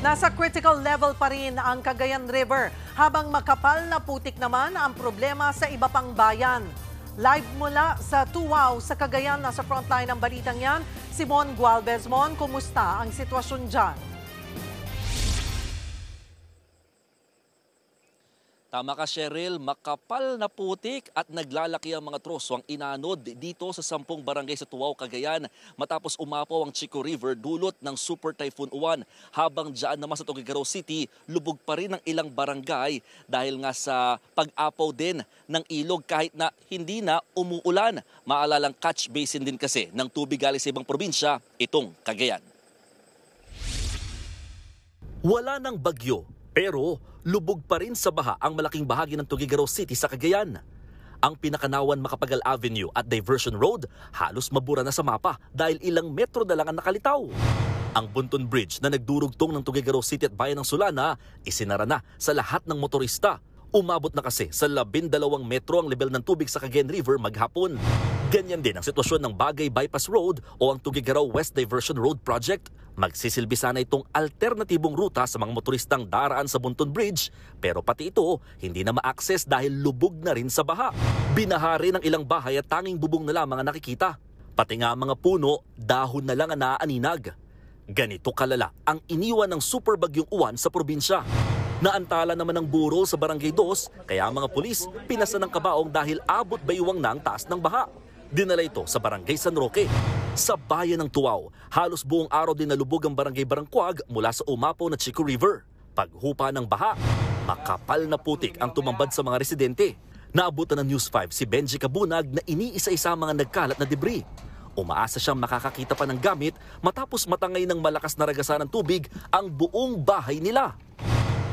Nasa critical level pa rin ang Cagayan River habang makapal na putik naman ang problema sa iba pang bayan. Live mula sa Tuwao sa Cagayan, nasa frontline ng balitang yan, si Mon Gualvez. Mon, kumusta ang sitwasyon dyan? Tama ka, Cheryl, makapal na putik at naglalaki ang mga troso ang inanod dito sa 10 barangay sa Tuwao, Cagayan matapos umapaw ang Chico River dulot ng Super Typhoon Uwan. Habang dyan naman sa Tuguegarao City, lubog pa rin ang ilang barangay dahil nga sa pag-apaw din ng ilog kahit na hindi na umuulan. Maalalang catch basin din kasi ng tubig galing sa ibang probinsya, itong Cagayan. Wala ng bagyo, pero lubog pa rin sa baha ang malaking bahagi ng Tuguegarao City sa Cagayan. Ang Pinakanawan Macapagal Avenue at Diversion Road halos mabura na sa mapa dahil ilang metro na lang ang nakalitaw. Ang Bunton Bridge na nagdurugtong ng Tuguegarao City at Bayan ng Sulana isinara na sa lahat ng motorista. Umabot na kasi sa 12 metro ang level ng tubig sa Cagayan River maghapon. Ganyan din ang sitwasyon ng Bagay Bypass Road o ang Tuguegarao West Diversion Road Project. Magsisilbi sana itong alternatibong ruta sa mga motoristang daraan sa Bunton Bridge, pero pati ito hindi na ma-access dahil lubog na rin sa baha. Binahari ng ilang bahay at tanging bubong na lamang ang nakikita. Pati nga mga puno, dahon na lang ang naaaninag. Ganito kalala ang iniwan ng super bagyong Uwan sa probinsya. Naantala naman ng burol sa Barangay 2, kaya ang mga pulis pinasa ng kabaong dahil abot baywang na ang taas ng baha. Dinala ito sa Barangay San Roque. Sa bayan ng Tuwao, halos buong araw din nalubog ang Barangay Barangquag mula sa umapaw na Chico River. Paghupa ng baha, makapal na putik ang tumambad sa mga residente. Naabutan ng News 5 si Benji Cabunag na iniisa-isa ang mga nagkalat na debris. Umaasa siyang makakakita pa ng gamit matapos matangay ng malakas na ragasan ng tubig ang buong bahay nila.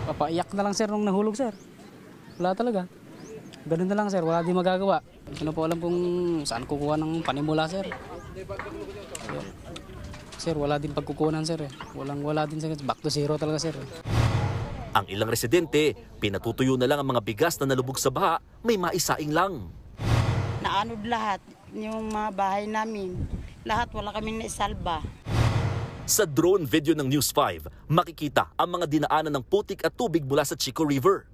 Papaiyak na lang sir nung nahulog sir. Wala talaga. Ganun na lang sir, wala din magagawa. Ano po alam kung saan kukuha ng panimula sir. Sir, wala din pagkukunan sir. Wala din sir. Back to zero talaga sir. Ang ilang residente, pinatutuyo na lang ang mga bigas na nalubog sa baha, may maisaing lang. Naanod lahat yung mga bahay namin. Lahat wala kaming naisalba. Sa drone video ng News 5, makikita ang mga dinaanan ng putik at tubig mula sa Chico River.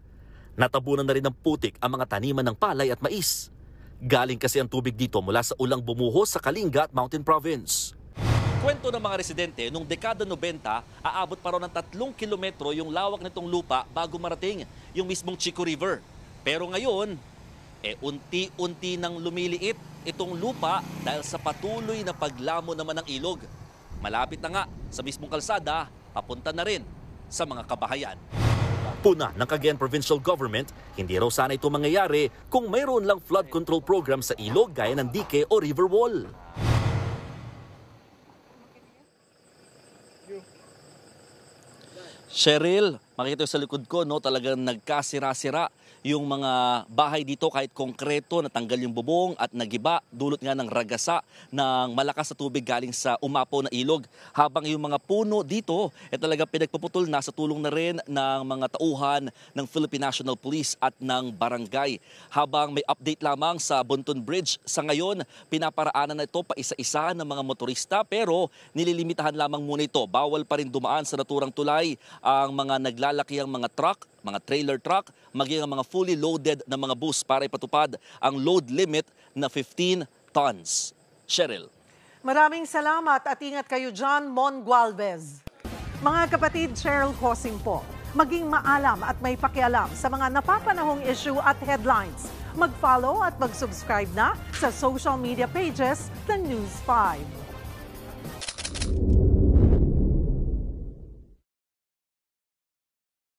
Natabunan na rin ng putik ang mga taniman ng palay at mais. Galing kasi ang tubig dito mula sa ulang bumuhos sa Kalinga at Mountain Province. Kwento ng mga residente, nung dekada 90, aabot pa raw ng 3 kilometro yung lawak nitong lupa bago marating yung mismong Chico River. Pero ngayon, unti-unti nang lumiliit itong lupa dahil sa patuloy na paglamo naman ng ilog. Malapit na nga sa mismong kalsada, papunta na rin sa mga kabahayan. Puna ng Cagayan Provincial Government, hindi raw sana ito mangyayari kung mayroon lang flood control program sa ilog gaya ng dike o river wall. Cheryl, makikita sa likod ko, no, talagang nagkasira-sira yung mga bahay dito kahit konkreto, natanggal yung bubong at nagiba dulot nga ng ragasa ng malakas na tubig galing sa umapaw na ilog. Habang yung mga puno dito talagang pinagpuputol na sa tulong na rin ng mga tauhan ng Philippine National Police at ng barangay. Habang may update lamang sa Bunton Bridge, sa ngayon pinaparaanan na ito pa isa-isa ng mga motorista pero nililimitahan lamang muna ito. Bawal pa rin dumaan sa naturang tulay ang mga naglalakihang mga truck, mga trailer truck, maging ang mga fully loaded na mga bus para ipatupad ang load limit na 15 tons. Cheryl. Maraming salamat at ingat kayo dyan, Mon Gualvez. Mga kapatid, Cheryl Cosing po. Maging maalam at may pakialam sa mga napapanahong issue at headlines. Mag-follow at mag-subscribe na sa social media pages ng News 5.